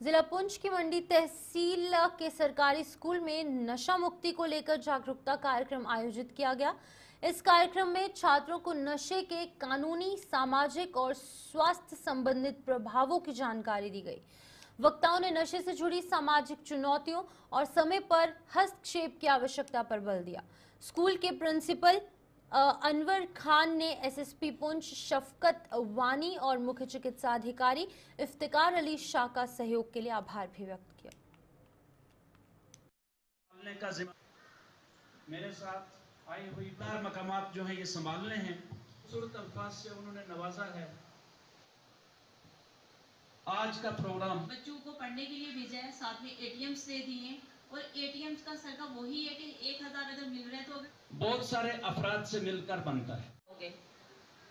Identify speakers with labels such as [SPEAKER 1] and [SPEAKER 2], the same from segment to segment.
[SPEAKER 1] जिला पुंछ की मंडी तहसील के सरकारी स्कूल में नशा मुक्ति को लेकर जागरूकता कार्यक्रम आयोजित किया गया। इस कार्यक्रम में छात्रों को नशे के कानूनी, सामाजिक और स्वास्थ्य संबंधित प्रभावों की जानकारी दी गई। वक्ताओं ने नशे से जुड़ी सामाजिक चुनौतियों और समय पर हस्तक्षेप की आवश्यकता पर बल दिया। स्कूल के प्रिंसिपल अनवर खान ने एसएसपी पुंछ शफकत वानी और मुख्य चिकित्सा अधिकारी इफ्तिकार अली शाह का सहयोग के लिए आभार भी व्यक्त किया।
[SPEAKER 2] मेरे साथ आई हुई मकामात जो है ये संभालने हैं, खूबसूरत अल्फाज से उन्होंने नवाजा है। आज का प्रोग्राम
[SPEAKER 3] बच्चों को पढ़ने के लिए भेजा है, साथ में एटीएम्स दे दिए और एटीएम्स का सरका वही है कि 1000 अगर मिल रहे हैं तो
[SPEAKER 2] बहुत सारे अफराद से मिलकर बनता है।
[SPEAKER 3] okay.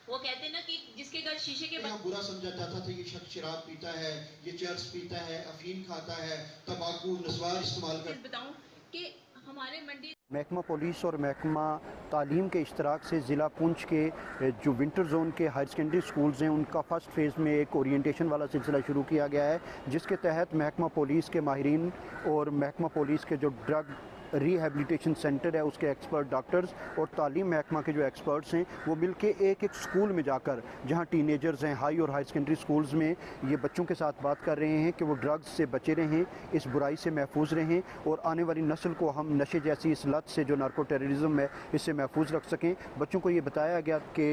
[SPEAKER 3] वो कहते हैं ना कि जिसके घर शीशे के
[SPEAKER 4] बुरा समझा जाता था, ये शख्स शराब पीता है, ये चर्च पीता है, अफीम खाता है, तंबाकू नस्वार इस्तेमाल कर।
[SPEAKER 3] बताऊं कि हमारे मंडी
[SPEAKER 5] महकमा पुलिस और महकमा तालीम के इश्तराक से ज़िला पुंछ के जो विंटर जोन के हायर सेकेंडरी स्कूल्स हैं उनका फ़र्स्ट फेज़ में एक ओरिएंटेशन वाला सिलसिला शुरू किया गया है, जिसके तहत महकमा पुलिस के माहिरीन और महकमा पुलिस के जो ड्रग रिहेबिलिटेशन सेंटर है उसके एक्सपर्ट डॉक्टर्स और तालीम महकमा के जो एक्सपर्ट्स हैं वो मिलके एक एक स्कूल में जाकर, जहां टीनेजर्स हैं, हाई और हाई सेकेंडरी स्कूल्स में, ये बच्चों के साथ बात कर रहे हैं कि वो ड्रग्स से बचे रहें, इस बुराई से महफूज रहें और आने वाली नस्ल को हम नशे जैसी इस लत से जो नार्को टेररिज्म है इससे महफूज रख सकें। बच्चों को ये बताया गया कि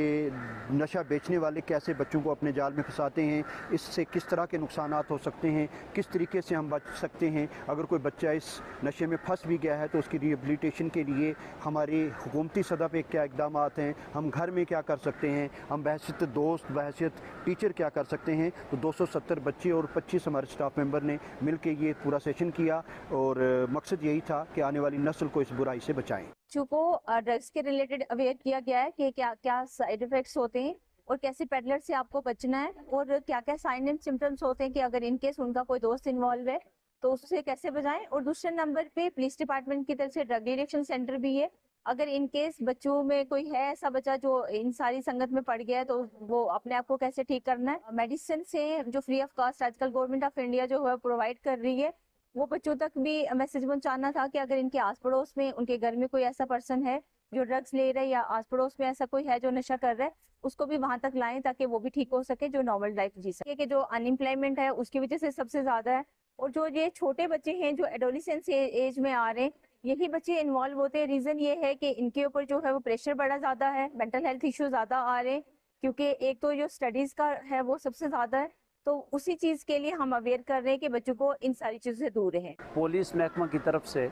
[SPEAKER 5] नशा बेचने वाले कैसे बच्चों को अपने जाल में फंसाते हैं, इससे किस तरह के नुकसान हो सकते हैं, किस तरीके से हम बच सकते हैं। अगर कोई बच्चा इस नशे में फंस भी गया है तो उसकी रिहेबिलिटेशन के लिए हमारी हुकूमती सतह पे क्या इक़दाम हैं, हम घर में क्या कर सकते हैं, हम बहैसियत दोस्त, बहैसियत टीचर क्या कर सकते हैं। तो 270 बच्चे और 25 हमारे स्टाफ मेंबर ने मिलकर ये पूरा सेशन किया और मकसद यही था कि आने वाली नस्ल को इस बुराई से बचाएं।
[SPEAKER 6] बच्चों को ड्रग्स के रिलेटेड अवेयर किया गया है कि क्या क्या साइड इफेक्ट्स होते हैं और कैसे पेडलर से आपको बचना है और क्या क्या साइन एंड सिम्टम्स होते हैं कि अगर इनकेस उनका कोई दोस्त इन्वॉल्व है तो उससे कैसे बचाएं। और दूसरे नंबर पे पुलिस डिपार्टमेंट की तरफ से ड्रग डिटेक्शन सेंटर भी है। अगर इनकेस बच्चों में कोई है ऐसा बच्चा जो इन सारी संगत में पड़ गया है तो वो अपने आप को कैसे ठीक करना है। मेडिसिन से जो फ्री ऑफ कॉस्ट आजकल गवर्नमेंट ऑफ इंडिया जो है प्रोवाइड कर रही है, वो बच्चों तक भी मैसेज पहुंचाना था कि अगर इनके आस पड़ोस में, उनके घर में कोई ऐसा पर्सन है जो ड्रग्स ले रहा है या आस पड़ोस में ऐसा कोई है जो नशा कर रहा है, उसको भी वहां तक लाएं ताकि वो भी ठीक हो सके, जो नॉर्मल लाइफ जी सके। कि जो अनएम्प्लॉयमेंट है उसकी वजह से सबसे ज्यादा है और जो ये छोटे बच्चे हैं जो एडोलेसेंस एज में आ रहे हैं, यही बच्चे इन्वॉल्व होते हैं। रीजन ये है कि इनके ऊपर जो है वो प्रेशर बड़ा ज्यादा है, मेंटल हेल्थ इश्यू ज्यादा आ रहे हैं, क्योंकि एक तो जो स्टडीज का है वो सबसे ज्यादा है। तो उसी चीज के लिए हम अवेयर कर रहे हैं कि बच्चों को इन सारी चीजों से दूर रहें।
[SPEAKER 7] पुलिस महकमा की तरफ से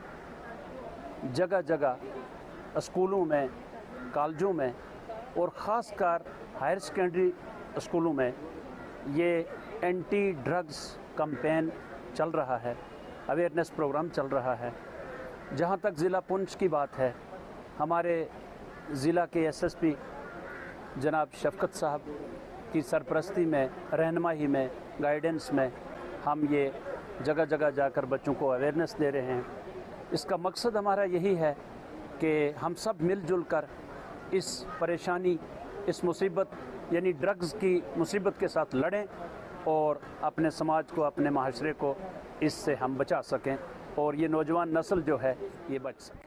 [SPEAKER 7] जगह जगह स्कूलों में, कॉलेजों में और ख़ासकर हायर सेकेंडरी स्कूलों में ये एंटी ड्रग्स कैंपेन चल रहा है, अवेयरनेस प्रोग्राम चल रहा है। जहाँ तक ज़िला पुंछ की बात है, हमारे ज़िला के एसएसपी जनाब शफकत साहब की सरपरस्ती में, रहनुमाई में, गाइडेंस में हम ये जगह जगह जाकर बच्चों को अवेयरनेस दे रहे हैं। इसका मकसद हमारा यही है कि हम सब मिलजुल कर इस परेशानी, इस मुसीबत यानी ड्रग्स की मुसीबत के साथ लड़ें और अपने समाज को, अपने माशरे को इससे हम बचा सकें और ये नौजवान नस्ल जो है ये बच सके।